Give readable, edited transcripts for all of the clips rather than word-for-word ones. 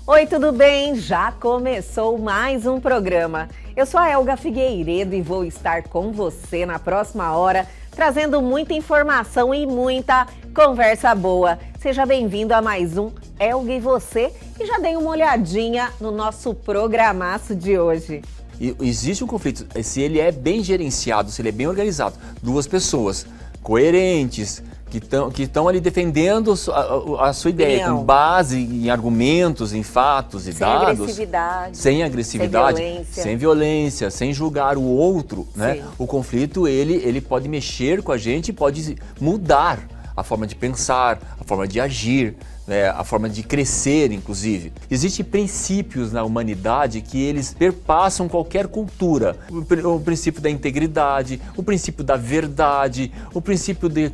Oi, tudo bem? Já começou mais um programa. Eu sou a Elga Figueiredo e vou estar com você na próxima hora, trazendo muita informação e muita conversa boa. Seja bem-vindo a mais um Elga e Você e já dei uma olhadinha no nosso programaço de hoje. Existe um conflito, se ele é bem gerenciado, se ele é bem organizado, duas pessoas coerentes, que estão ali defendendo a sua ideia, com base em argumentos, em fatos e dados. Sem agressividade, sem violência, sem julgar o outro, né? O conflito, ele pode mexer com a gente, pode mudar a forma de pensar, a forma de agir, né, a forma de crescer, inclusive. Existem princípios na humanidade que eles perpassam qualquer cultura. O princípio da integridade, o princípio da verdade, o princípio de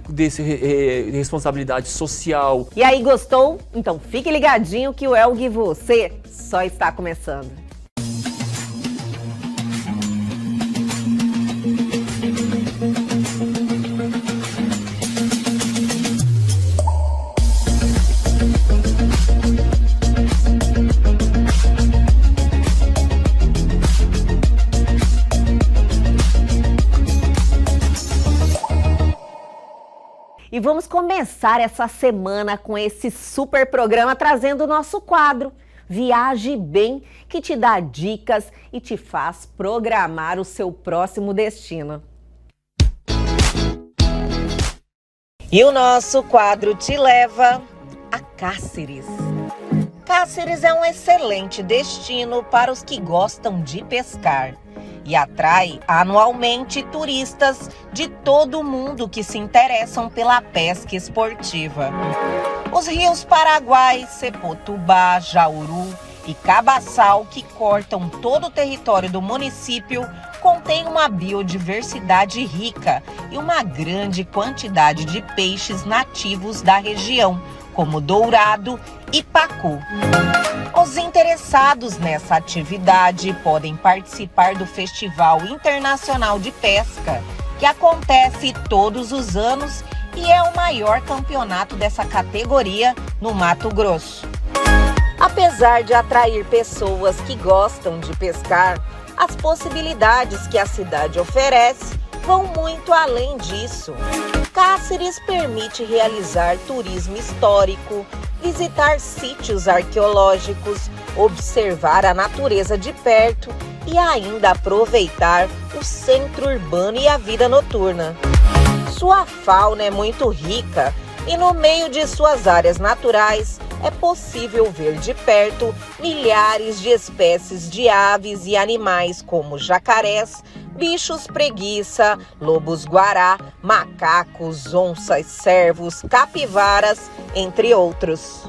responsabilidade social. E aí, gostou? Então fique ligadinho que o Elga e Você só está começando. E vamos começar essa semana com esse super programa trazendo o nosso quadro Viaje Bem, que te dá dicas e te faz programar o seu próximo destino. E o nosso quadro te leva a Cáceres. Cáceres é um excelente destino para os que gostam de pescar e atrai anualmente turistas de todo o mundo que se interessam pela pesca esportiva. Os rios Paraguai, Sepotubá, Jauru e Cabaçal, que cortam todo o território do município, contêm uma biodiversidade rica e uma grande quantidade de peixes nativos da região, como dourado e pacu. Os interessados nessa atividade podem participar do Festival Internacional de Pesca, que acontece todos os anos e é o maior campeonato dessa categoria no Mato Grosso. Apesar de atrair pessoas que gostam de pescar, as possibilidades que a cidade oferece vão muito além disso. Cáceres permite realizar turismo histórico, visitar sítios arqueológicos, observar a natureza de perto e ainda aproveitar o centro urbano e a vida noturna. Sua fauna é muito rica e no meio de suas áreas naturais é possível ver de perto milhares de espécies de aves e animais como jacarés, bichos preguiça, lobos-guará, macacos, onças, cervos, capivaras, entre outros.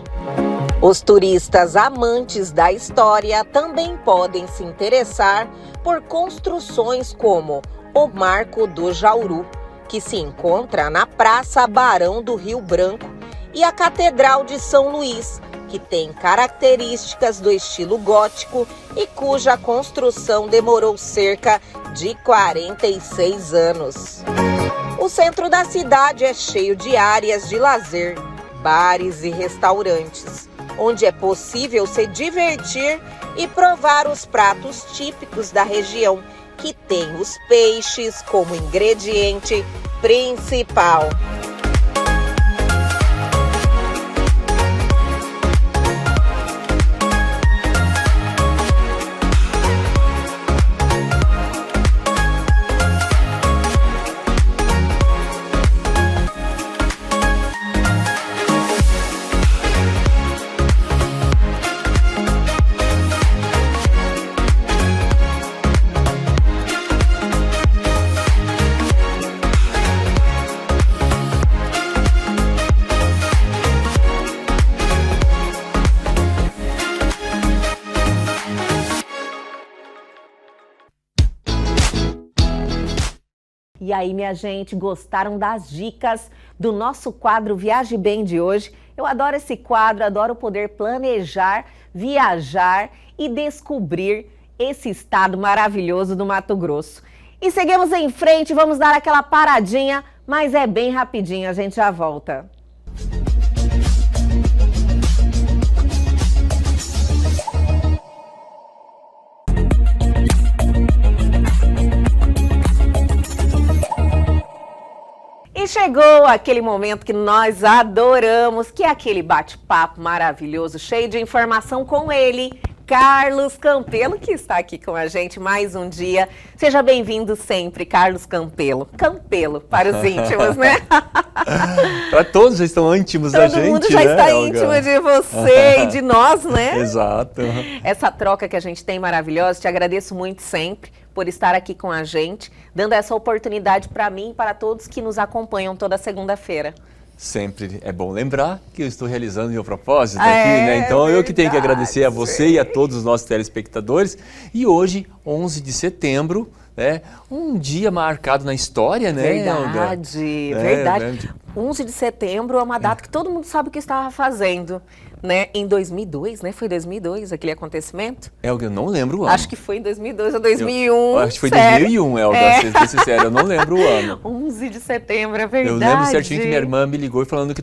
Os turistas amantes da história também podem se interessar por construções como o Marco do Jauru, que se encontra na Praça Barão do Rio Branco, e a Catedral de São Luís, que tem características do estilo gótico e cuja construção demorou cerca de 46 anos. O centro da cidade é cheio de áreas de lazer, bares e restaurantes, onde é possível se divertir e provar os pratos típicos da região, que tem os peixes como ingrediente principal. E aí, minha gente, gostaram das dicas do nosso quadro Viaje Bem de hoje? Eu adoro esse quadro, adoro poder planejar, viajar e descobrir esse estado maravilhoso do Mato Grosso. E seguimos em frente, vamos dar aquela paradinha, mas é bem rapidinho, a gente já volta. chegou aquele momento que nós adoramos, que é aquele bate-papo maravilhoso, cheio de informação com ele, Carlos Campelo, que está aqui com a gente mais um dia. Seja bem-vindo sempre, Carlos Campelo. Campelo, para os íntimos, né? Para todos já estão íntimos da gente, todo mundo já está Olga? íntimo de você e de nós, né? Exato. Essa troca que a gente tem maravilhosa, te agradeço muito sempre por estar aqui com a gente, dando essa oportunidade para mim e para todos que nos acompanham toda segunda-feira. Sempre é bom lembrar que eu estou realizando meu propósito aqui, né? Então eu que tenho que agradecer a você e a todos os nossos telespectadores. E hoje, 11 de setembro, né? Um dia marcado na história, né? Verdade, verdade. 11 de setembro é uma data que todo mundo sabe o que estava fazendo, né? Em 2002, né? Foi 2002 aquele acontecimento? Elga, eu não lembro o ano. Acho que foi em 2002 ou 2001. Eu acho que foi sério? 2001, Elga, ser sincero, eu não lembro o ano. 11 de setembro, é verdade. Eu lembro certinho que minha irmã me ligou falando que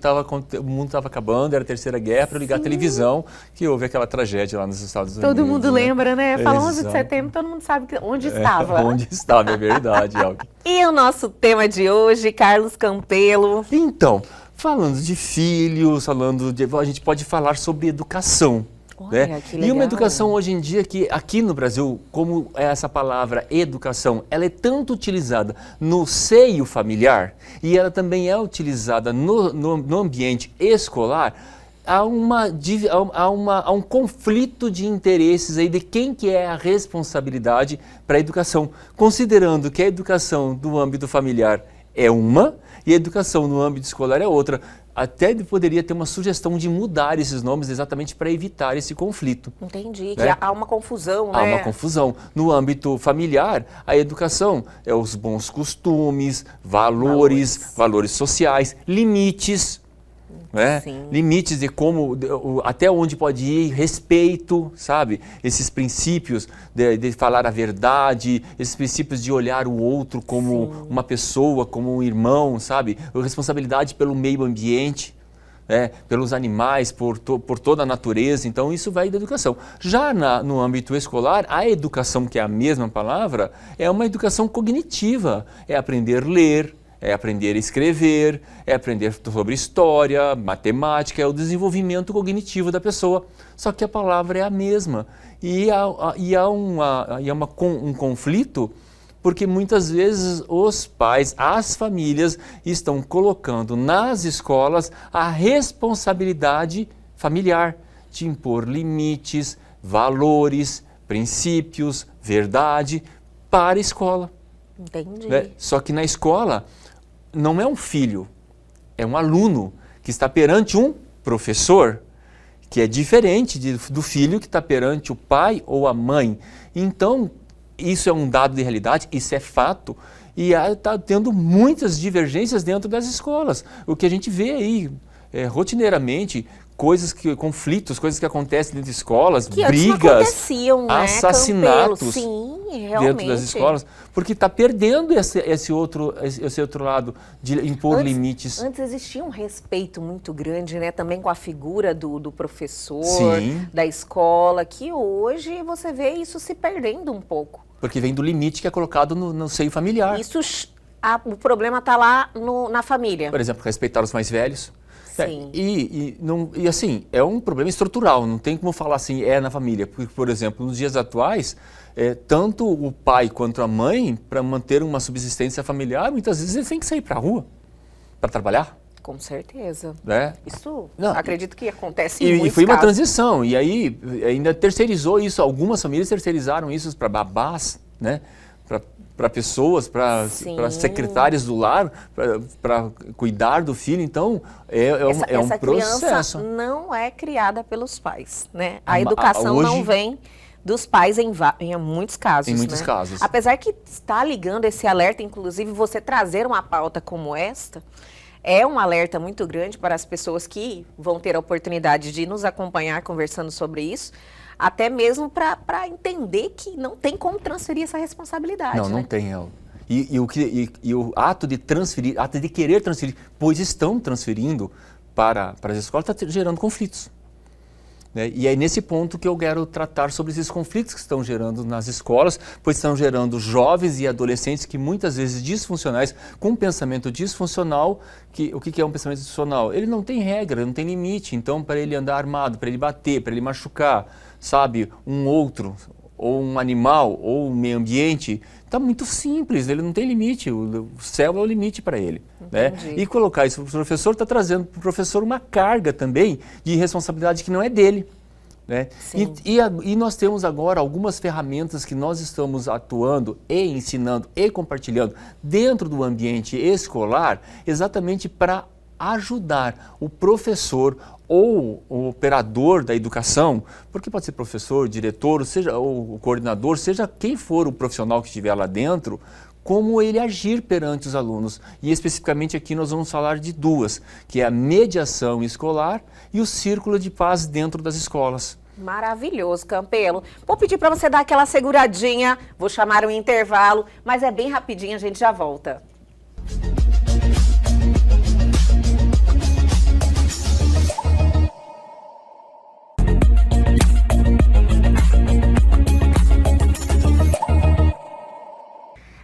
o mundo estava acabando, era a Terceira Guerra, para eu ligar a televisão, que houve aquela tragédia lá nos Estados Unidos. Todo mundo lembra, né? Fala 11 de Exato. setembro, todo mundo sabe onde estava. Onde estava, é verdade, Elga. E o nosso tema de hoje, Carlos Campelo. Então, falando de filhos, a gente pode falar sobre educação. Olha, né? que legal. E uma educação hoje em dia que aqui no Brasil, como essa palavra educação, ela é tanto utilizada no seio familiar e ela também é utilizada no ambiente escolar, há um conflito de interesses aí de quem que é a responsabilidade para a educação, considerando que a educação do âmbito familiar é uma e a educação no âmbito escolar é outra. Até poderia ter uma sugestão de mudar esses nomes exatamente para evitar esse conflito. Entendi, né? que há uma confusão, Há né? uma confusão. No âmbito familiar, a educação é os bons costumes, valores sociais, limites. Né? Limites de como, até onde pode ir, respeito, sabe? Esses princípios de falar a verdade, esses princípios de olhar o outro como uma pessoa, como um irmão, sabe? A responsabilidade pelo meio ambiente, né? Pelos animais, por toda a natureza. Então, isso vai da educação. Já no âmbito escolar, a educação, que é a mesma palavra, é uma educação cognitiva. É aprender a ler, é aprender a escrever, é aprender sobre história, matemática, é o desenvolvimento cognitivo da pessoa. Só que a palavra é a mesma. E há um conflito, porque muitas vezes os pais, as famílias, estão colocando nas escolas a responsabilidade familiar de impor limites, valores, princípios, verdade para a escola. Entendi. Né? Só que na escola não é um filho, é um aluno que está perante um professor, que é diferente do filho que está perante o pai ou a mãe. Então, isso é um dado de realidade, isso é fato, e está tendo muitas divergências dentro das escolas. O que a gente vê aí, rotineiramente, conflitos, coisas que acontecem dentro de escolas, que brigas, né, assassinatos dentro das escolas, porque está perdendo esse outro lado de impor limites. Antes existia um respeito muito grande, né, também com a figura do professor, da escola, que hoje você vê isso se perdendo um pouco. Porque vem do limite que é colocado no seio familiar. O problema está lá na família. Por exemplo, respeitar os mais velhos. Sim. E assim, é um problema estrutural, não tem como falar assim, é na família. Porque, por exemplo, nos dias atuais, tanto o pai quanto a mãe, para manter uma subsistência familiar, muitas vezes eles têm que sair para a rua para trabalhar. Com certeza. Né? Isso, acredito que acontece em muitos E foi uma casos. transição, e aí ainda terceirizou isso, algumas famílias terceirizaram isso para babás, né? Para pessoas, para secretárias do lar, para cuidar do filho. Então, é um processo. Essa criança não é criada pelos pais, né? A educação hoje não vem dos pais em muitos casos. Em muitos casos. Apesar que está ligando esse alerta, inclusive você trazer uma pauta como esta, é um alerta muito grande para as pessoas que vão ter a oportunidade de nos acompanhar conversando sobre isso, até mesmo para entender que não tem como transferir essa responsabilidade. Não tem. E o ato de transferir, ato de querer transferir, pois estão transferindo para as escolas, está gerando conflitos. né? E é nesse ponto que eu quero tratar sobre esses conflitos que estão gerando nas escolas, pois estão gerando jovens e adolescentes que muitas vezes disfuncionais, com um pensamento disfuncional. O que é um pensamento disfuncional? Ele não tem regra, não tem limite. Então, para ele andar armado, para ele bater, para ele machucar, sabe, um outro, ou um animal, ou um meio ambiente, está muito simples, ele não tem limite, o céu é o limite para ele. Né? E colocar isso para o professor está trazendo para o professor uma carga também de responsabilidade que não é dele. Né? E nós temos agora algumas ferramentas que nós estamos atuando e ensinando e compartilhando dentro do ambiente escolar, exatamente para ajudar o professor ou o operador da educação, porque pode ser professor, diretor, seja ou o coordenador, seja quem for o profissional que estiver lá dentro, como ele agir perante os alunos. E especificamente aqui nós vamos falar de duas, que é a mediação escolar e o círculo de paz dentro das escolas. Maravilhoso, Campelo. Vou pedir para você dar aquela seguradinha, vou chamar um intervalo, mas é bem rapidinho, a gente já volta.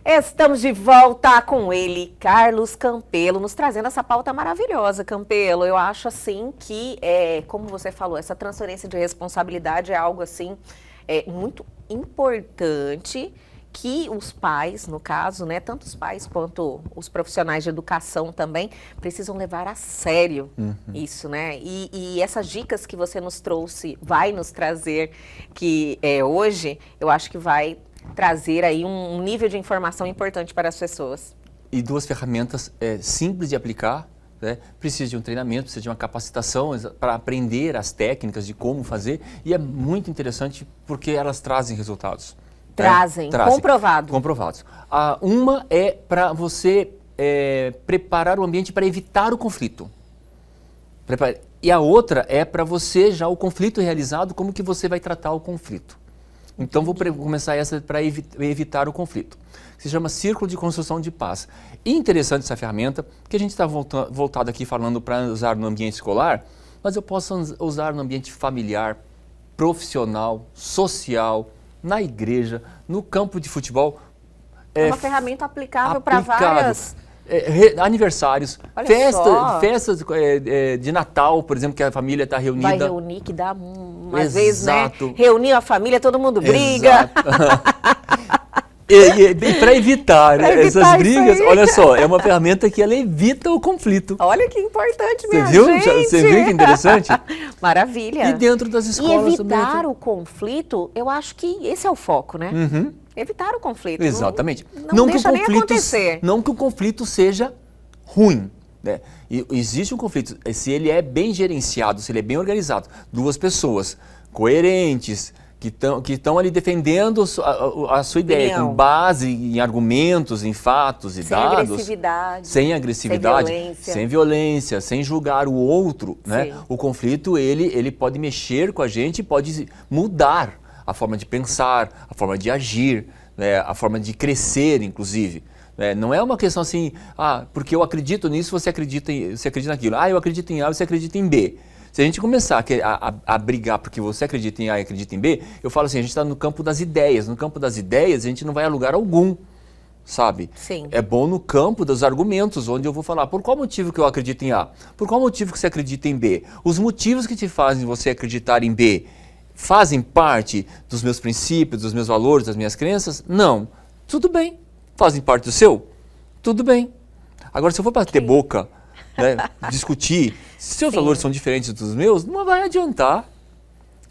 Estamos de volta com ele, Carlos Campelo, nos trazendo essa pauta maravilhosa, Campelo. Eu acho assim que, como você falou, essa transferência de responsabilidade é algo assim muito importante que os pais, no caso, né, tanto os pais quanto os profissionais de educação também precisam levar a sério isso, né? E essas dicas que você nos trouxe, vai nos trazer que hoje, eu acho que vai trazer aí um nível de informação importante para as pessoas. E duas ferramentas simples de aplicar, né? Precisa de um treinamento, precisa de uma capacitação para aprender as técnicas de como fazer, e é muito interessante porque elas trazem resultados. Trazem. Comprovados. Uma é para você preparar o ambiente para evitar o conflito. E a outra é para você, já o conflito realizado, como que você vai tratar o conflito. Então, vou começar essa para evitar o conflito. Se chama Círculo de Construção de Paz. E interessante essa ferramenta, que a gente está voltado aqui falando para usar no ambiente escolar, mas eu posso usar no ambiente familiar, profissional, social, na igreja, no campo de futebol. É uma ferramenta aplicável para várias... aniversários, festas de Natal, por exemplo, que a família está reunida. Vai reunir, que dá umas vezes, né? Reunir a família, todo mundo briga. Exato. E para evitar essas brigas, olha só, é uma ferramenta que ela evita o conflito. Olha que importante, minha gente. Você viu que interessante? Maravilha. E dentro das escolas e evitar o conflito, eu acho que esse é o foco, né? Evitar o conflito. Exatamente. Não deixa nem acontecer. Não que o conflito seja ruim. Né? E existe um conflito, se ele é bem gerenciado, se ele é bem organizado, duas pessoas coerentes, que estão ali defendendo a sua ideia, com base em argumentos, em fatos e dados. Sem agressividade. Sem violência, sem julgar o outro. Né? O conflito, ele pode mexer com a gente, pode mudar a forma de pensar, a forma de agir, né, a forma de crescer, inclusive. Não é uma questão assim, porque eu acredito nisso, você acredita naquilo. Eu acredito em A, você acredita em B. Se a gente começar a brigar porque você acredita em A e acredita em B, eu falo assim, a gente está no campo das ideias. No campo das ideias, a gente não vai a lugar algum, sabe? Sim. É bom no campo dos argumentos, onde eu vou falar por qual motivo que eu acredito em A, por qual motivo que você acredita em B. Os motivos que te fazem você acreditar em B fazem parte dos meus princípios, dos meus valores, das minhas crenças? Não. Tudo bem. Fazem parte do seu? Tudo bem. Agora, se eu for bater boca, né, discutir, se seus valores são diferentes dos meus, não vai adiantar.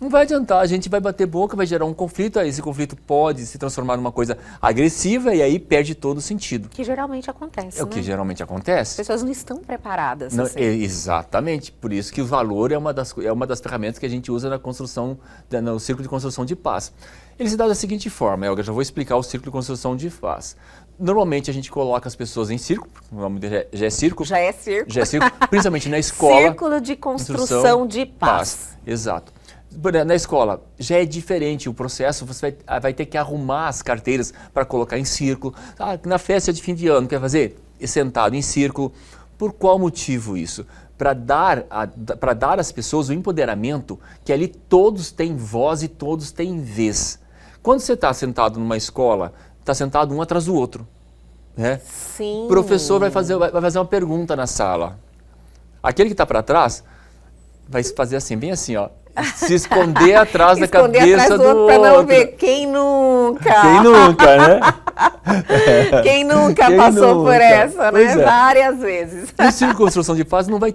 Não vai adiantar, a gente vai bater boca, vai gerar um conflito, aí esse conflito pode se transformar numa coisa agressiva e aí perde todo o sentido. Que geralmente acontece, o que geralmente acontece. As pessoas não estão preparadas. Não, exatamente, por isso que o valor é uma das ferramentas que a gente usa na construção, no círculo de construção de paz. Ele se dá da seguinte forma, eu já vou explicar o círculo de construção de paz. Normalmente a gente coloca as pessoas em círculo, o nome dele já é círculo. Já é círculo. Já é círculo, principalmente na escola. Círculo de construção de paz. Exato. Na escola já é diferente o processo, você vai ter que arrumar as carteiras para colocar em círculo. Na festa de fim de ano, quer fazer? Sentado em círculo. Por qual motivo isso? para dar às pessoas o empoderamento que ali todos têm voz e todos têm vez. Quando você está sentado numa escola, está sentado um atrás do outro. Né? Sim. O professor vai fazer uma pergunta na sala. Aquele que está para trás vai fazer assim, bem assim, ó. Se esconder atrás da cabeça do outro. Para não ver. Quem nunca? Quem nunca, né? Quem nunca passou por essa, né? É. Várias vezes. No Círculo de Construção de Paz não vai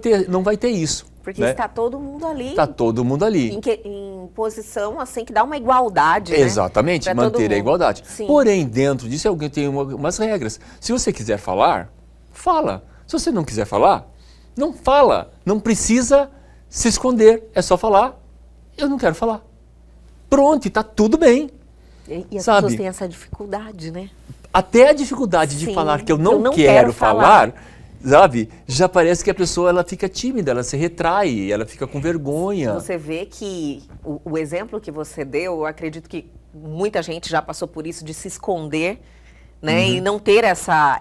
ter isso. Porque né? está todo mundo ali. Está todo mundo ali. Em posição, assim, que dá uma igualdade, Exatamente, né? manter a igualdade. Sim. Porém, dentro disso, alguém tem umas regras. Se você quiser falar, fala. Se você não quiser falar, não fala. Não precisa se esconder. É só falar. Eu não quero falar. Pronto, está tudo bem. E as sabe? pessoas têm essa dificuldade, né? Até a dificuldade de falar que eu não quero falar, sabe? Já parece que a pessoa ela fica tímida, ela se retrai, ela fica com vergonha. Você vê que o exemplo que você deu, eu acredito que muita gente já passou por isso de se esconder, né? E não ter essa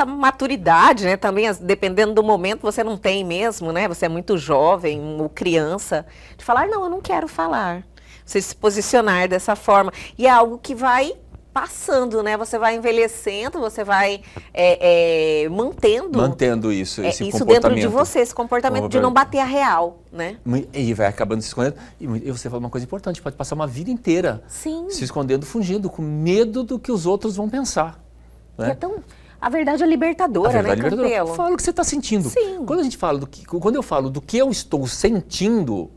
maturidade, né? Também, dependendo do momento, você não tem mesmo, né? Você é muito jovem ou criança, de falar, não, eu não quero falar. Você se posicionar dessa forma. E é algo que vai passando, né? Você vai envelhecendo, você vai mantendo isso, esse isso comportamento. dentro de você, esse comportamento de não bater a real, né? E vai acabando se escondendo. E você fala uma coisa importante, pode passar uma vida inteira se escondendo, fugindo, com medo do que os outros vão pensar. Né? E é tão... A verdade é libertadora, né, Campelo? Fala o que você está sentindo. Sim. Quando eu falo do que eu estou sentindo,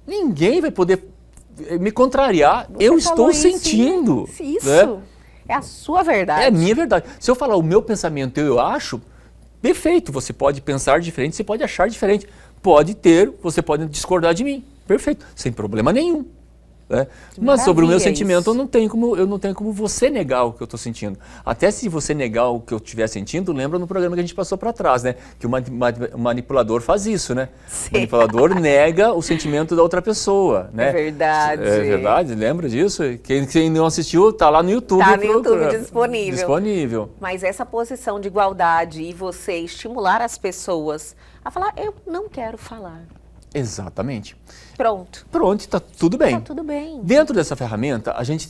ninguém vai poder me contrariar. Eu estou sentindo. Isso. Né? É a sua verdade. É a minha verdade. Se eu falar o meu pensamento, eu acho, perfeito. Você pode pensar diferente, você pode achar diferente. Você pode discordar de mim. Perfeito. Sem problema nenhum. Né? Mas sobre o meu sentimento, eu não tenho como você negar o que eu estou sentindo. Até se você negar o que eu estiver sentindo, lembra no programa que a gente passou para trás, né? Que o manipulador faz isso, né? Sim. O manipulador nega o sentimento da outra pessoa, né? É verdade. É verdade, lembra disso? Quem não assistiu, tá lá no YouTube. Tá no YouTube disponível. Disponível. Mas essa posição de igualdade e você estimular as pessoas a falar, eu não quero falar. Exatamente. Pronto, está tudo bem. Tá tudo bem. Dentro dessa ferramenta, a gente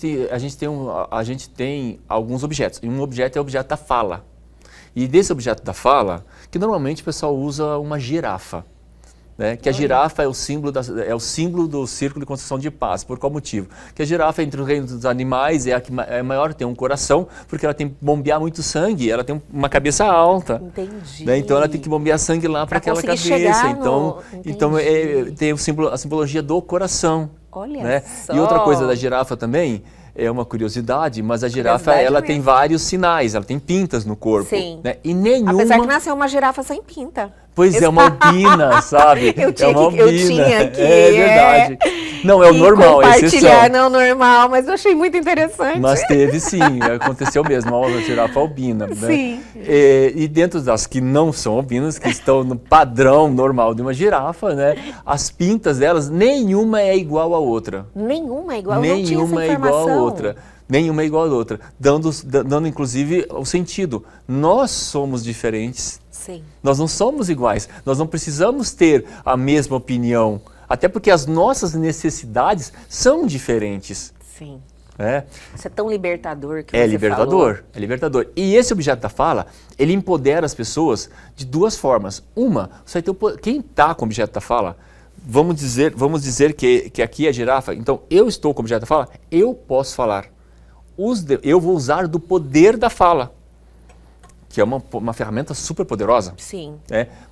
tem alguns objetos. E um objeto é o objeto da fala. E desse objeto da fala, que normalmente o pessoal usa uma girafa. Né? Que a girafa é o símbolo do Círculo de Construção de Paz. Por qual motivo? Que a girafa, entre os reinos dos animais, é a que é maior, tem um coração, porque ela tem que bombear muito sangue, ela tem uma cabeça alta. Entendi. Né? Então ela tem que bombear sangue lá para aquela cabeça. Então tem a simbologia do coração. Olha né? só. E outra coisa da girafa também, é uma curiosidade, mas a girafa ela tem vários sinais, ela tem pintas no corpo. Sim. Né? E nenhuma... Apesar que nasceu uma girafa sem pinta. Pois é, uma albina, sabe? Eu tinha que é verdade. Não, é o normal, é exceção. Não normal, mas eu achei muito interessante. Mas teve sim, aconteceu mesmo, a girafa albina. Né? Sim. E dentro das que não são albinas, que estão no padrão normal de uma girafa, né? As pintas delas, nenhuma é igual à outra. Nenhuma é igual, Nenhuma é igual à outra. Nenhuma é igual à outra. Dando inclusive o sentido. Nós somos diferentes. Sim. Nós não somos iguais. Nós não precisamos ter a mesma opinião. Até porque as nossas necessidades são diferentes. Sim. É. Isso é tão libertador que É você libertador, falou. é libertador. E esse objeto da fala, ele empodera as pessoas de duas formas. Uma, quem está com o objeto da fala, vamos dizer que aqui é a girafa, então eu estou com o objeto da fala, eu posso falar. Eu vou usar do poder da fala, que é uma ferramenta super poderosa. Sim.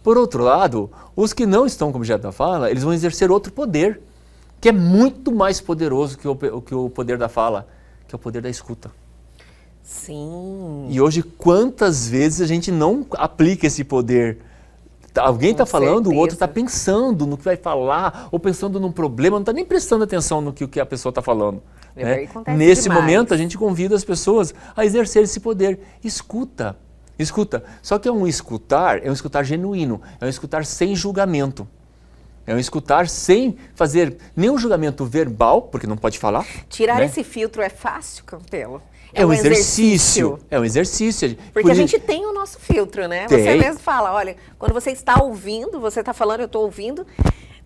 Por outro lado, os que não estão com o objeto da fala, eles vão exercer outro poder, que é muito mais poderoso que o poder da fala, que é o poder da escuta. Sim. E hoje, quantas vezes a gente não aplica esse poder? Alguém está falando, o outro está pensando no que vai falar, ou pensando num problema, não está nem prestando atenção no que a pessoa está falando. Né? Nesse momento, a gente convida as pessoas a exercer esse poder. Escuta. Só que é um escutar genuíno, é um escutar sem julgamento. É um escutar sem fazer nenhum julgamento verbal, porque não pode falar. Tirar né? esse filtro é fácil, Campelo? É um exercício. É um exercício. Porque a gente tem o nosso filtro, né? Tem. Você mesmo fala, olha, quando você está ouvindo, você está falando, eu estou ouvindo,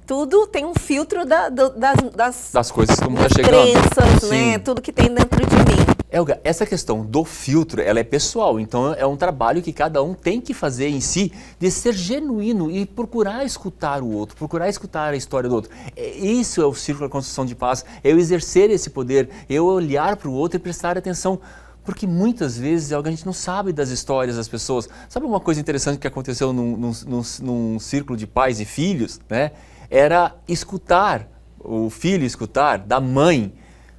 tudo tem um filtro das coisas como das está chegando. crenças, Sim. né? Tudo que tem dentro de mim. Elga, essa questão do filtro, ela é pessoal, então é um trabalho que cada um tem que fazer em si, de ser genuíno e procurar escutar o outro, procurar escutar a história do outro. Isso é o círculo da construção de paz, é eu exercer esse poder, eu olhar para o outro e prestar atenção. Porque muitas vezes a gente não sabe das histórias das pessoas. Sabe uma coisa interessante que aconteceu num círculo de pais e filhos, né? Era escutar, o filho escutar da mãe,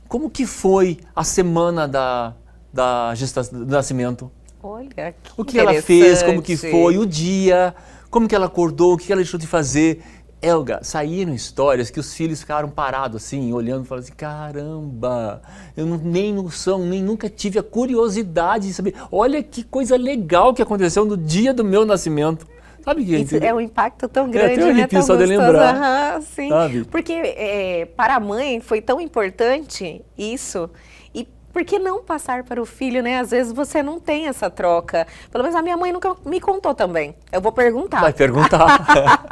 como que foi a semana da gestação, do nascimento? Olha, o que ela fez, como que foi o dia, como que ela acordou, o que ela deixou de fazer. Elga, saíram histórias que os filhos ficaram parados assim, olhando e falando assim, caramba, eu nem noção, nem nunca tive a curiosidade de saber. Olha que coisa legal que aconteceu no dia do meu nascimento. Sabe que isso é um impacto tão grande, né? Tão só gostoso. De lembrar. Uhum, sim. Sabe? Porque para a mãe foi tão importante isso. E por que não passar para o filho, né? Às vezes você não tem essa troca. Pelo menos a minha mãe nunca me contou também. Eu vou perguntar. Vai perguntar.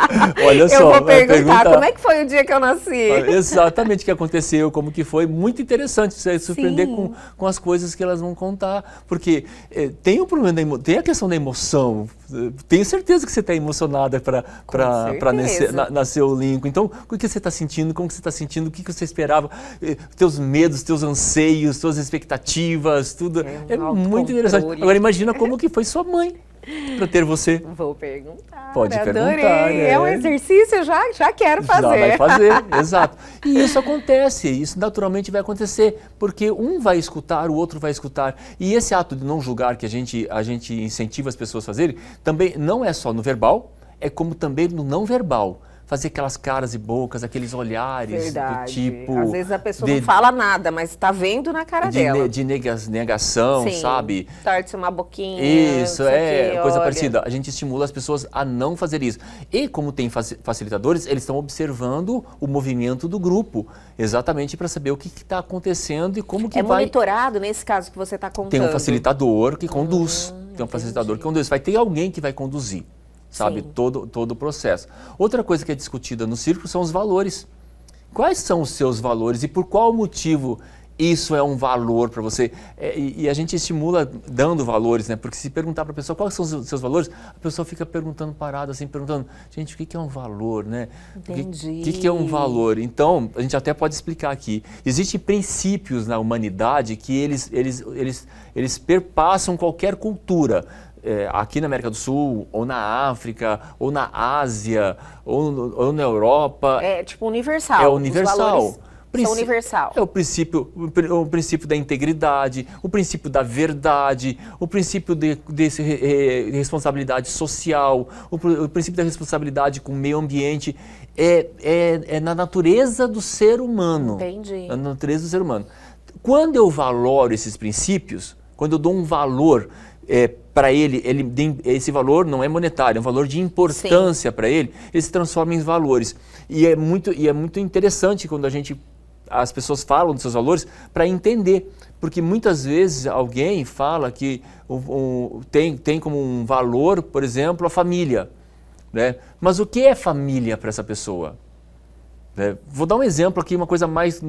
Olha só. Eu vou perguntar como é que foi o dia que eu nasci. Exatamente o que aconteceu, como que foi. Muito interessante você surpreender com as coisas que elas vão contar. Porque tem o problema tem a questão da emoção. Tenho certeza que você está emocionada para nascer o Lincoln. Então, o que você está sentindo? Como que você está sentindo? O que você esperava? Teus medos, teus anseios, tuas expectativas, tudo. É muito interessante. Agora imagina como que foi sua mãe para ter você. Vou perguntar. Pode adorei. perguntar. É um exercício, já quero fazer. Já vai fazer, exato. E isso acontece, isso naturalmente vai acontecer, porque um vai escutar, o outro vai escutar. E esse ato de não julgar que a gente incentiva as pessoas a fazerem, também não é só no verbal, é como também no não verbal. Fazer aquelas caras e bocas, aqueles olhares. Verdade. Do tipo... Às vezes a pessoa não fala nada, mas está vendo na cara dela. De negação, sim, sabe? Torce uma boquinha. Isso, coisa parecida. A gente estimula as pessoas a não fazer isso. E como tem facilitadores, eles estão observando o movimento do grupo, exatamente para saber o que está acontecendo e como que vai... É monitorado nesse caso que você está contando? Tem um facilitador que conduz. Tem um facilitador que conduz. Vai ter alguém que vai conduzir. Sabe, todo o processo. Outra coisa que é discutida no círculo são os valores. Quais são os seus valores e por qual motivo isso é um valor para você? E a gente estimula dando valores, né? Porque se perguntar para a pessoa quais são os seus valores, a pessoa fica perguntando parada, assim, perguntando, gente, o que é um valor, né? Entendi. O que é um valor? Então, a gente até pode explicar aqui. Existem princípios na humanidade que eles perpassam qualquer cultura. Aqui na América do Sul, ou na África, ou na Ásia, ou na Europa. É tipo universal. É universal. São universal. É o princípio da integridade, o princípio da verdade, o princípio de responsabilidade social, o princípio da responsabilidade com o meio ambiente. É na natureza do ser humano. Entendi. Na natureza do ser humano. Quando eu valoro esses princípios, quando eu dou um valor para ele, esse valor não é monetário, é um valor de importância para ele se transforma em valores. E é muito interessante quando as pessoas falam dos seus valores para entender, porque muitas vezes alguém fala que tem como um valor, por exemplo, a família, né? Mas o que é família para essa pessoa? Vou dar um exemplo aqui, uma coisa mais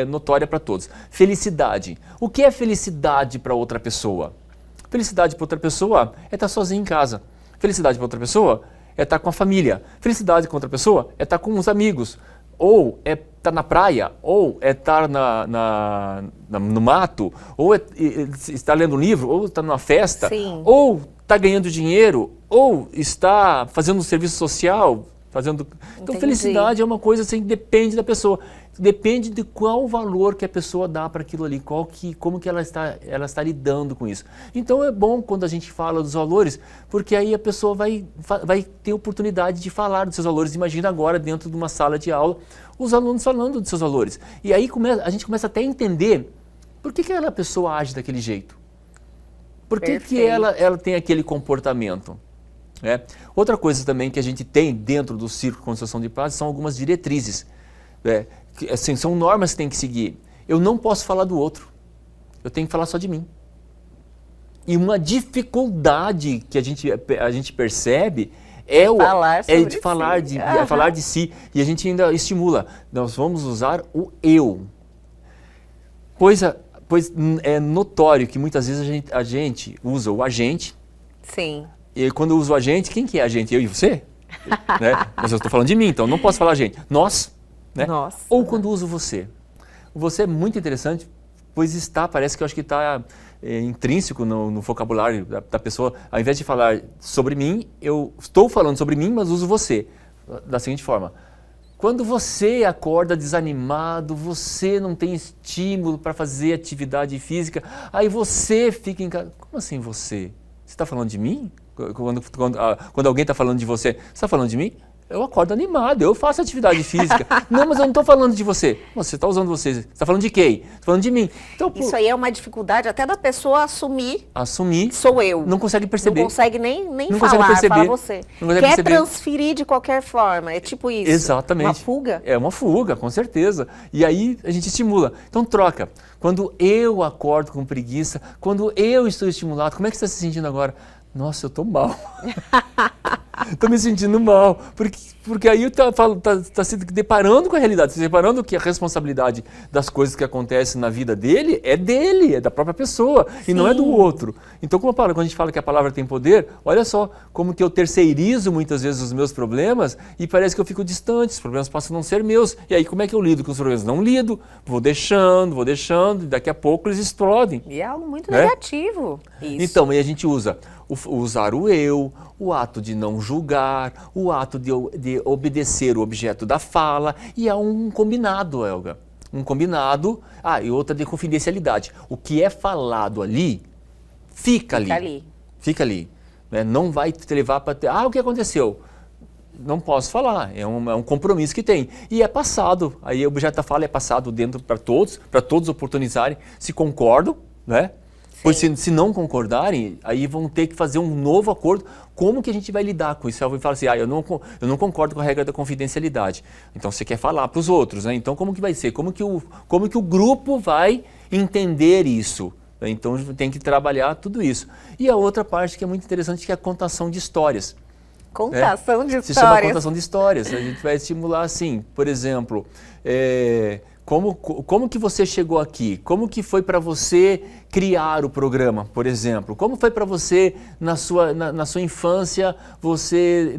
notória para todos. Felicidade. O que é felicidade para outra pessoa? Felicidade para outra pessoa é estar sozinho em casa. Felicidade para outra pessoa é estar com a família. Felicidade com outra pessoa é estar com os amigos. Ou é estar na praia, ou é estar no mato, ou estar lendo um livro, ou estar numa festa, Sim. ou está ganhando dinheiro, ou está fazendo um serviço social. Então, Entendi. felicidade é uma coisa assim, que depende da pessoa. Depende de qual valor que a pessoa dá para aquilo ali, como que ela está lidando com isso. Então é bom quando a gente fala dos valores, porque aí a pessoa vai ter oportunidade de falar dos seus valores. Imagina agora dentro de uma sala de aula, os alunos falando dos seus valores. E aí a gente começa até a entender por que aquela pessoa age daquele jeito. Por que ela tem aquele comportamento. Outra coisa também que a gente tem dentro do Círculo de Construção de Paz são algumas diretrizes. Que, assim, são normas que tem que seguir. Eu não posso falar do outro, eu tenho que falar só de mim. E uma dificuldade que a gente percebe falar de si. E a gente ainda estimula. Nós vamos usar o eu. Pois é notório que muitas vezes a gente usa o agente. Sim. E quando eu uso o agente, quem que é a gente? Eu e você? Né? Mas eu estou falando de mim, então não posso falar gente. Nós. Né? Nós. Ou quando uso você. O você é muito interessante, pois parece que eu acho que está intrínseco no vocabulário da pessoa. Ao invés de falar sobre mim, eu estou falando sobre mim, mas uso você. Da seguinte forma: quando você acorda desanimado, você não tem estímulo para fazer atividade física, aí você fica em casa. Como assim você? Você está falando de mim? Quando alguém está falando de você, você está falando de mim? Eu acordo animado, eu faço atividade física. Não, mas eu não estou falando de você. Você está usando você. Você está falando de quem? Está falando de mim. Então, isso aí é uma dificuldade até da pessoa assumir. Sou eu. Não consegue perceber. Não consegue nem não falar, consegue perceber. fala você. Não consegue Quer perceber. transferir de qualquer forma. É tipo isso. Exatamente. Uma fuga. É uma fuga, com certeza. E aí a gente estimula. Então troca. Quando eu acordo com preguiça, quando eu estou estimulado, como é que você está se sentindo agora? Nossa, eu estou mal. Estou me sentindo mal. Porque aí está se deparando com a realidade, se deparando que a responsabilidade das coisas que acontecem na vida dele, é da própria pessoa. Sim. E não é do outro. Então, quando a gente fala que a palavra tem poder, olha só como que eu terceirizo muitas vezes os meus problemas e parece que eu fico distante, os problemas passam a não ser meus. E aí como é que eu lido com os problemas? Não lido, vou deixando, e daqui a pouco eles explodem. E é algo muito negativo. Isso. Então, aí a gente usar o eu, o ato de não julgar, o ato de obedecer o objeto da fala, e há um combinado, Elga. Um combinado, e outra de confidencialidade. O que é falado ali, fica ali. Fica ali. Né? Não vai te levar para... o que aconteceu? Não posso falar, é um compromisso que tem. E é passado, aí o objeto da fala é passado dentro para todos oportunizarem, se concordam, né? Pois se não concordarem, aí vão ter que fazer um novo acordo. Como que a gente vai lidar com isso? Eu falo assim, eu não concordo com a regra da confidencialidade. Então você quer falar para os outros, né? Então como que vai ser? Como que o grupo vai entender isso? Então tem que trabalhar tudo isso. E a outra parte que é muito interessante, que é a contação de histórias. Contação de histórias. Se chama contação de histórias. A gente vai estimular assim, por exemplo... Como que você chegou aqui? Como que foi para você criar o programa, por exemplo? Como foi para você, na sua infância,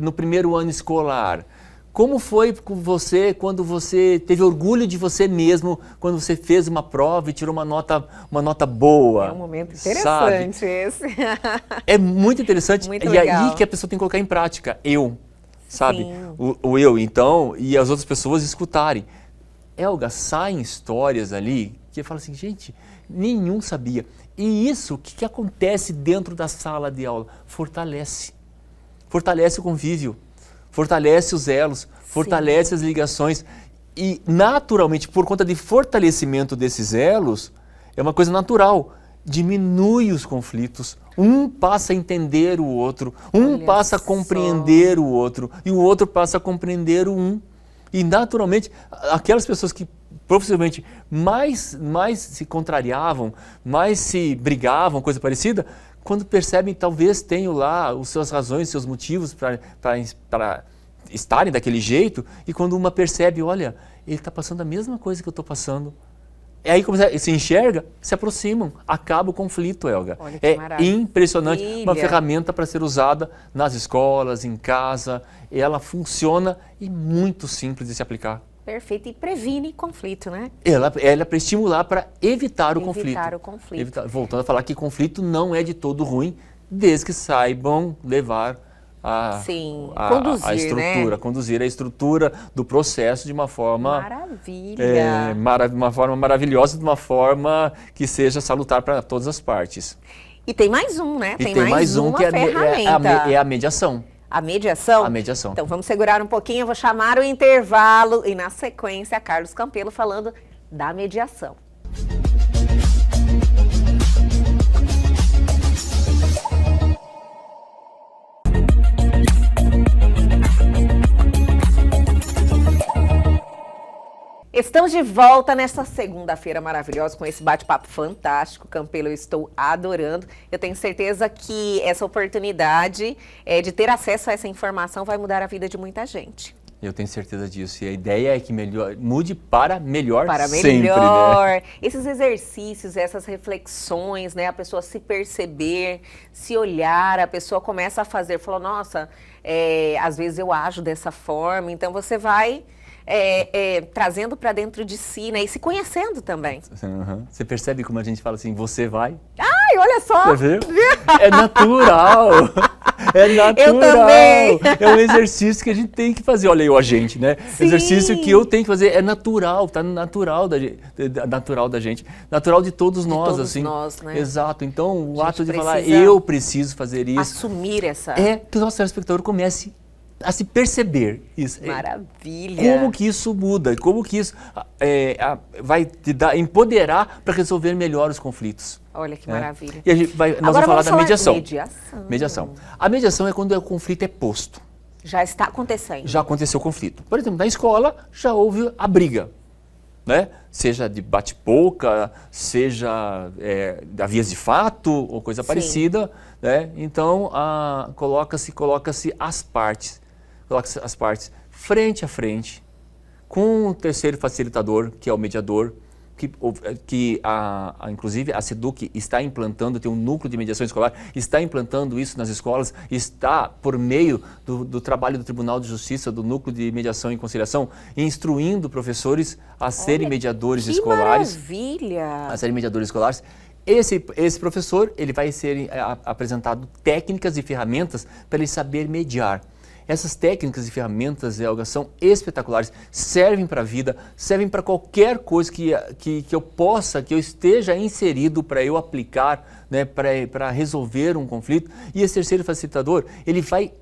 no primeiro ano escolar? Como foi com você quando você teve orgulho de você mesmo, quando você fez uma prova e tirou uma nota boa? É um momento interessante, sabe? Esse. É muito interessante. Muito e legal. aí que a pessoa tem que colocar em prática. Sabe? Sim. O eu, então, e as outras pessoas escutarem. Elga, saem histórias ali que eu falo assim, gente, nenhum sabia. E isso, o que acontece dentro da sala de aula? Fortalece. Fortalece o convívio, fortalece os elos, fortalece as ligações. E, naturalmente, por conta de fortalecimento desses elos, é uma coisa natural, diminui os conflitos. Um passa a entender o outro, passa a compreender o outro, e o outro passa a compreender o um. E, naturalmente, aquelas pessoas que possivelmente mais se contrariavam, mais se brigavam, coisa parecida, quando percebem, talvez tenham lá as suas razões, seus motivos para estarem daquele jeito, e quando uma percebe, olha, ele está passando a mesma coisa que eu estou passando. E aí, como se enxerga, se aproximam, acaba o conflito, Elga. Olha que maravilha. Impressionante, uma ferramenta para ser usada nas escolas, em casa. Ela funciona e muito simples de se aplicar. Perfeito, e previne conflito, né? Ela é para estimular, para evitar o conflito. Evitar o conflito. Voltando a falar que conflito não é de todo ruim, desde que saibam levar a estrutura, conduzir a estrutura do processo de uma forma uma forma maravilhosa, de uma forma que seja salutar para todas as partes. E tem mais um, né? Tem mais um que é a mediação. A mediação? A mediação. Então vamos segurar um pouquinho, eu vou chamar o intervalo e na sequência Carlos Campelo falando da mediação. Estamos de volta nesta segunda-feira maravilhosa com esse bate-papo fantástico. Campelo, eu estou adorando. Eu tenho certeza que essa oportunidade de ter acesso a essa informação vai mudar a vida de muita gente. Eu tenho certeza disso. E a ideia é que mude para melhor sempre. Né? Esses exercícios, essas reflexões, né? A pessoa se perceber, se olhar, a pessoa começa a fazer. Falou, nossa, às vezes eu ajo dessa forma. Então você vai trazendo para dentro de si, né? E se conhecendo também. Uhum. Você percebe como a gente fala assim, você vai? Ai, olha só! Você viu? É natural! É natural! Eu também! É um exercício que a gente tem que fazer. Olha aí o agente, né? Sim. Exercício que eu tenho que fazer é natural, tá natural da gente. Natural de todos de nós, todos assim. nós, né? Exato. Então, o ato de falar, precisa eu preciso fazer isso. Assumir essa... É que o nosso telespectador comece a se perceber isso. Maravilha! Como que isso muda? Como que isso vai te empoderar para resolver melhor os conflitos? Olha que maravilha. E nós vamos falar da mediação. Mediação. A mediação é quando o conflito é posto. Já está acontecendo. Já aconteceu o conflito. Por exemplo, na escola já houve a briga. Né? Seja de bate-boca, seja da vias de fato ou coisa parecida. Né? Então, coloca-se as partes. Coloca-se as partes frente a frente, com o terceiro facilitador, que é o mediador, inclusive a SEDUC está implantando, tem um núcleo de mediação escolar, está implantando isso nas escolas, está por meio do trabalho do Tribunal de Justiça, do núcleo de mediação e conciliação, instruindo professores a serem mediadores escolares. Maravilha! A serem mediadores escolares. Esse professor, ele vai ser apresentado técnicas e ferramentas para ele saber mediar. Essas técnicas e ferramentas, Helga, são espetaculares, servem para a vida, servem para qualquer coisa que eu esteja inserido para eu aplicar, né, para resolver um conflito. E esse terceiro facilitador, ele vai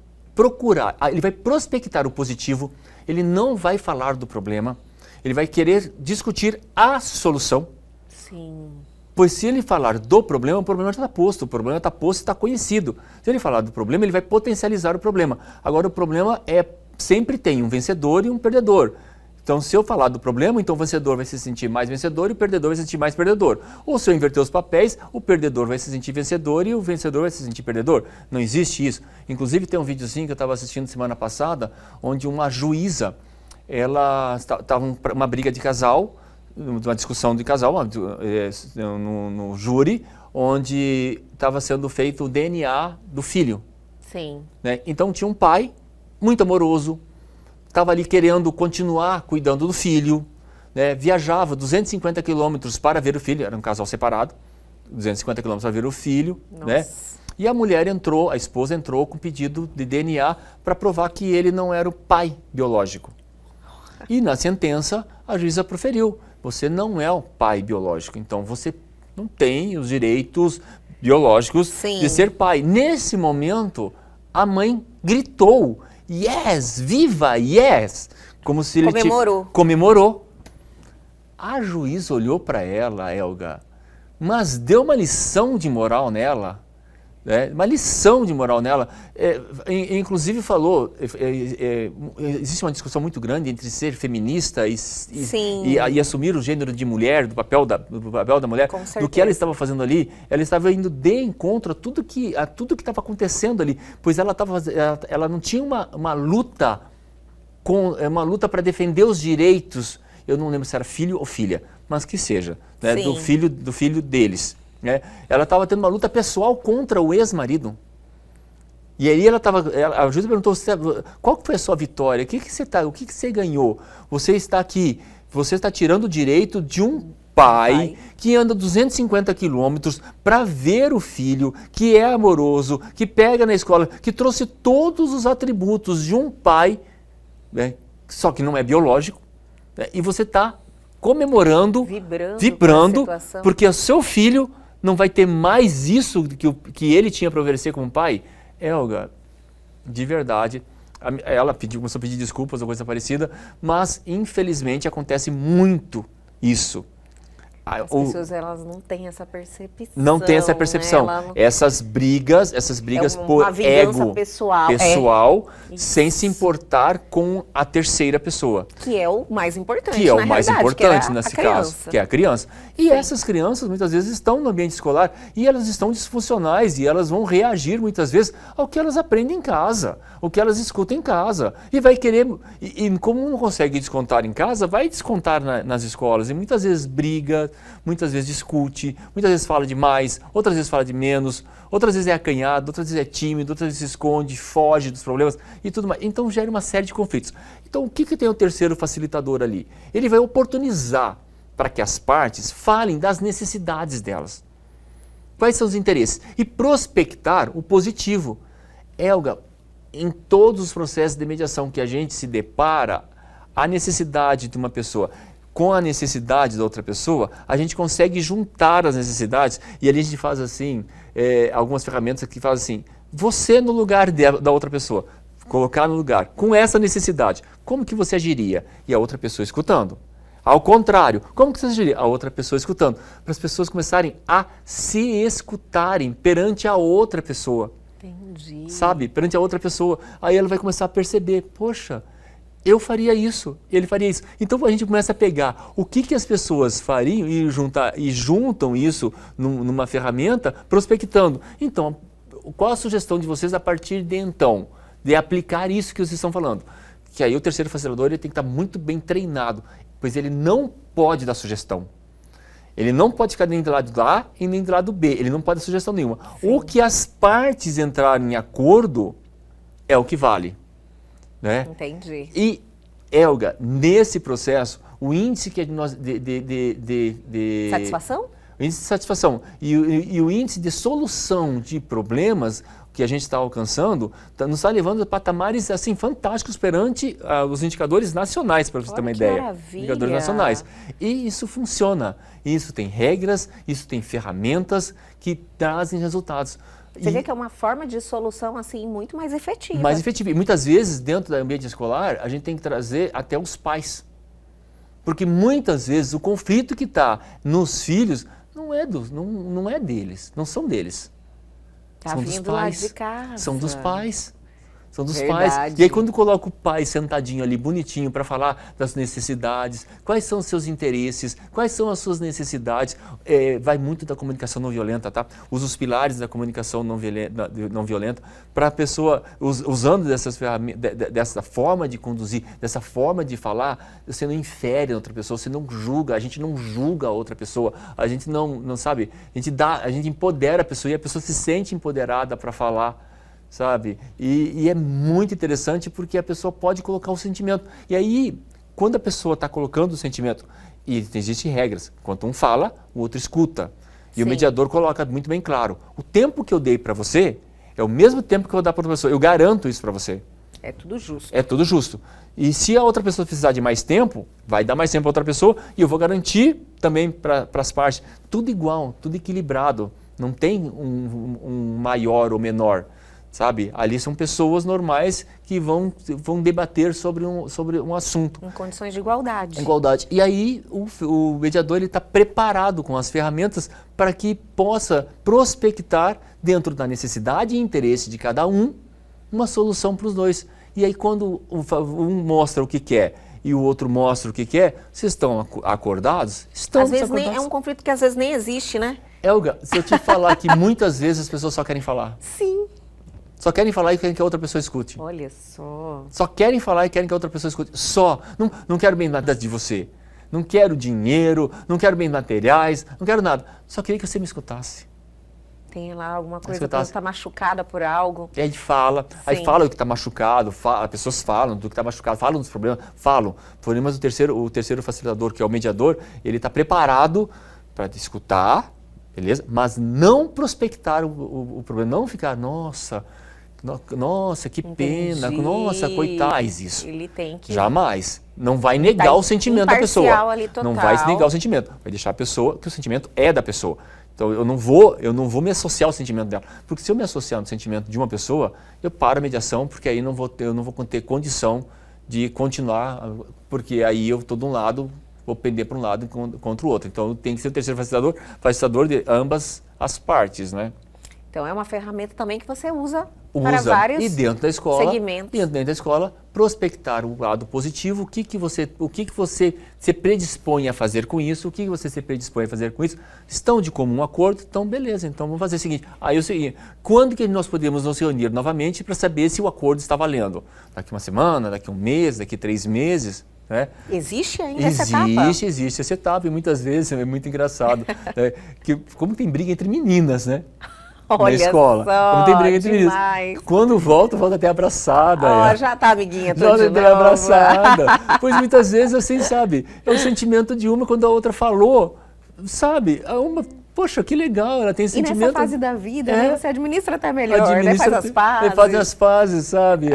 ele vai prospectar o positivo, ele não vai falar do problema, ele vai querer discutir a solução. Sim. Pois se ele falar do problema, o problema já está posto, o problema está posto e está conhecido. Se ele falar do problema, ele vai potencializar o problema. Agora, o problema sempre tem um vencedor e um perdedor. Então, se eu falar do problema, então o vencedor vai se sentir mais vencedor e o perdedor vai se sentir mais perdedor. Ou se eu inverter os papéis, o perdedor vai se sentir vencedor e o vencedor vai se sentir perdedor. Não existe isso. Inclusive, tem um videozinho que eu estava assistindo semana passada, onde uma juíza, ela estava uma briga de casal, uma discussão de casal no júri, onde estava sendo feito o DNA do filho. Sim. Né? Então tinha um pai muito amoroso, estava ali querendo continuar cuidando do filho, né? Viajava 250 quilômetros para ver o filho, era um casal separado, 250 quilômetros para ver o filho. Né? E a mulher a esposa entrou com pedido de DNA para provar que ele não era o pai biológico. E na sentença, a juíza proferiu: você não é o pai biológico, então você não tem os direitos biológicos de ser pai. Nesse momento, a mãe gritou, yes, viva, yes, como se ele comemorou. A juíza olhou para ela, Helga, mas deu uma lição de moral nela. Uma lição de moral nela, inclusive falou, existe uma discussão muito grande entre ser feminista e assumir o gênero de mulher, do papel da mulher, do que ela estava fazendo ali. Ela estava indo de encontro a tudo que estava acontecendo ali, pois ela não tinha uma luta para defender os direitos, eu não lembro se era filho ou filha, mas que seja, né, do filho deles. Ela estava tendo uma luta pessoal contra o ex-marido. E aí a juíza perguntou: qual foi a sua vitória? O que você ganhou? Você está aqui, você está tirando o direito de um pai que anda 250 quilômetros para ver o filho, que é amoroso, que pega na escola, que trouxe todos os atributos de um pai, né, só que não é biológico, né, e você está comemorando, vibrando porque o seu filho não vai ter mais isso que ele tinha para oferecer como pai. Helga, de verdade, ela começou a pedir desculpas ou coisa parecida, mas infelizmente acontece muito isso. As pessoas, elas não têm essa percepção. Não tem essa percepção. Né? Essas brigas por ego pessoal sem se importar com a terceira pessoa. Que é o mais importante, que é o mais importante nesse caso, que é a criança. E Sim. essas crianças muitas vezes estão no ambiente escolar e elas estão disfuncionais e elas vão reagir muitas vezes ao que elas aprendem em casa, o que elas escutam em casa. E vai querer, e como não consegue descontar em casa, vai descontar nas escolas. E muitas vezes briga, muitas vezes discute, muitas vezes fala demais, outras vezes fala de menos, outras vezes é acanhado, outras vezes é tímido, outras vezes se esconde, foge dos problemas e tudo mais. Então gera uma série de conflitos. Então o que tem o terceiro facilitador ali? Ele vai oportunizar para que as partes falem das necessidades delas. Quais são os interesses? E prospectar o positivo. Elga, em todos os processos de mediação que a gente se depara, a necessidade de uma pessoa com a necessidade da outra pessoa, a gente consegue juntar as necessidades e ali a gente faz assim, algumas ferramentas que fazem assim, você no lugar da outra pessoa, colocar no lugar, com essa necessidade, como que você agiria? E a outra pessoa escutando. Ao contrário, como que você agiria? A outra pessoa escutando. Para as pessoas começarem a se escutarem perante a outra pessoa. Entendi. Sabe? Perante a outra pessoa. Aí ela vai começar a perceber, poxa, eu faria isso, ele faria isso. Então a gente começa a pegar o que as pessoas fariam e juntam isso numa ferramenta, prospectando. Então, qual a sugestão de vocês a partir de então, de aplicar isso que vocês estão falando? Que aí o terceiro facilitador ele tem que estar muito bem treinado, pois ele não pode dar sugestão. Ele não pode ficar nem do lado A e nem do lado B, ele não pode dar sugestão nenhuma. Sim. O que as partes entrarem em acordo é o que vale. Né? Entendi. E, Elga, nesse processo, o índice que nós satisfação? O índice de satisfação e o índice de solução de problemas que a gente está alcançando nos está levando a patamares assim, fantásticos perante os indicadores nacionais, para você ter uma ideia. Maravilha. Indicadores nacionais. E isso funciona. Isso tem regras, isso tem ferramentas que trazem resultados. Você vê que é uma forma de solução assim muito mais efetiva. Mais efetiva. E muitas vezes, dentro do ambiente escolar, a gente tem que trazer até os pais. Porque muitas vezes o conflito que está nos filhos não é deles, não são deles. Tá são vindo dos pais. lá de casa. São dos pais. São dos Verdade. pais. E aí quando coloca o pai sentadinho ali, bonitinho, para falar das necessidades, quais são os seus interesses, quais são as suas necessidades, vai muito da comunicação não violenta, tá? Usa os pilares da comunicação não violenta para a pessoa, usando dessa forma de conduzir, dessa forma de falar, você não infere a outra pessoa, você não julga, a gente não julga a outra pessoa, a gente não sabe, a gente empodera a pessoa e a pessoa se sente empoderada para falar. Sabe? E é muito interessante porque a pessoa pode colocar o sentimento. E aí, quando a pessoa está colocando o sentimento, e existem regras, enquanto um fala, o outro escuta. E Sim. O mediador coloca muito bem claro, o tempo que eu dei para você é o mesmo tempo que eu vou dar para outra pessoa. Eu garanto isso para você. É tudo justo. É tudo justo. E se a outra pessoa precisar de mais tempo, vai dar mais tempo para outra pessoa e eu vou garantir também para as partes. Tudo igual, tudo equilibrado. Não tem um maior ou menor. Sabe? Ali são pessoas normais que vão debater sobre um assunto. Em condições de igualdade. Igualdade. E aí o mediador está preparado com as ferramentas para que possa prospectar dentro da necessidade e interesse de cada um uma solução para os dois. E aí quando um mostra o que quer e o outro mostra o que quer, vocês estão acordados? Estão às vezes acordados. É um conflito que às vezes nem existe, né? Elga, se eu te falar que muitas vezes as pessoas só querem falar. Sim. Só querem falar e querem que a outra pessoa escute. Olha só. Só querem falar e querem que a outra pessoa escute. Só. Não quero bem nada de você. Não quero dinheiro, não quero bem materiais, não quero nada. Só queria que você me escutasse. Tem lá alguma coisa que está machucada por algo. E aí fala. Sim. Aí fala do que está machucado, as pessoas falam do que está machucado, falam dos problemas, falam. Mas o terceiro facilitador, que é o mediador, ele está preparado para escutar, beleza? Mas não prospectar o problema, não ficar, nossa, que pena, nossa, coitais, isso. Ele tem que... Jamais. Não vai negar o sentimento da pessoa. Ali, total. Não vai negar o sentimento. Vai deixar a pessoa que o sentimento é da pessoa. Então eu não vou me associar ao sentimento dela. Porque se eu me associar no sentimento de uma pessoa, eu paro a mediação, porque aí eu não vou ter condição de continuar, porque aí eu estou de um lado vou pender para um lado contra o outro. Então tem que ser o terceiro facilitador de ambas as partes, né? Então é uma ferramenta também que você usa para vários e dentro da escola, segmentos. Dentro da escola, prospectar o lado positivo, o que você se predispõe a fazer com isso, o que você se predispõe a fazer com isso. Estão de comum acordo? Então beleza, então vamos fazer o seguinte. Aí é o seguinte, quando que nós podemos nos reunir novamente para saber se o acordo está valendo? Daqui uma semana, daqui um mês, daqui 3 meses? Né? Existe ainda essa etapa? Existe essa etapa e muitas vezes é muito engraçado. Como tem briga entre meninas, né? Olha na escola. Só, como tem briga entre meninas. Quando volta até abraçada. Já tá amiguinha já tudo de até novo. abraçada. Pois muitas vezes assim, sabe? É o sentimento de uma quando a outra falou, sabe? Poxa, que legal, ela tem esse sentimento. E nessa fase da vida, né, você administra até melhor, né? Faz as pazes. Faz as pazes, sabe?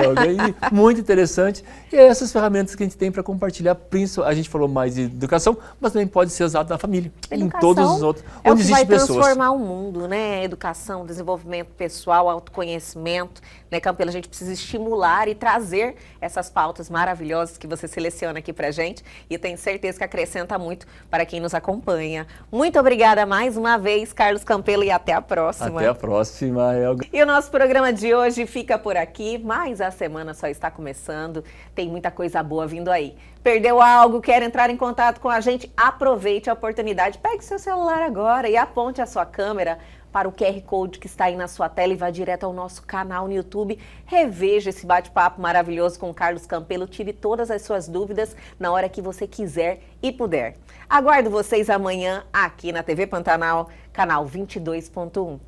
Muito interessante. E é essas ferramentas que a gente tem para compartilhar, a gente falou mais de educação, mas também pode ser usado na família, em todos os outros, onde existe vai pessoas. Transformar o mundo, né? Educação, desenvolvimento pessoal, autoconhecimento, né, Campelo? A gente precisa estimular e trazer essas pautas maravilhosas que você seleciona aqui pra gente e eu tenho certeza que acrescenta muito para quem nos acompanha. Muito obrigada mais uma vez, Carlos Campelo, e até a próxima. Até a próxima, Helga. E o nosso programa de hoje fica por aqui, mas a semana só está começando, tem muita coisa boa vindo aí. Perdeu algo, quer entrar em contato com a gente? Aproveite a oportunidade, pegue seu celular agora e aponte a sua câmera para o QR Code que está aí na sua tela e vá direto ao nosso canal no YouTube. Reveja esse bate-papo maravilhoso com o Carlos Campelo, tire todas as suas dúvidas na hora que você quiser e puder. Aguardo vocês amanhã aqui na TV Pantanal, canal 22.1.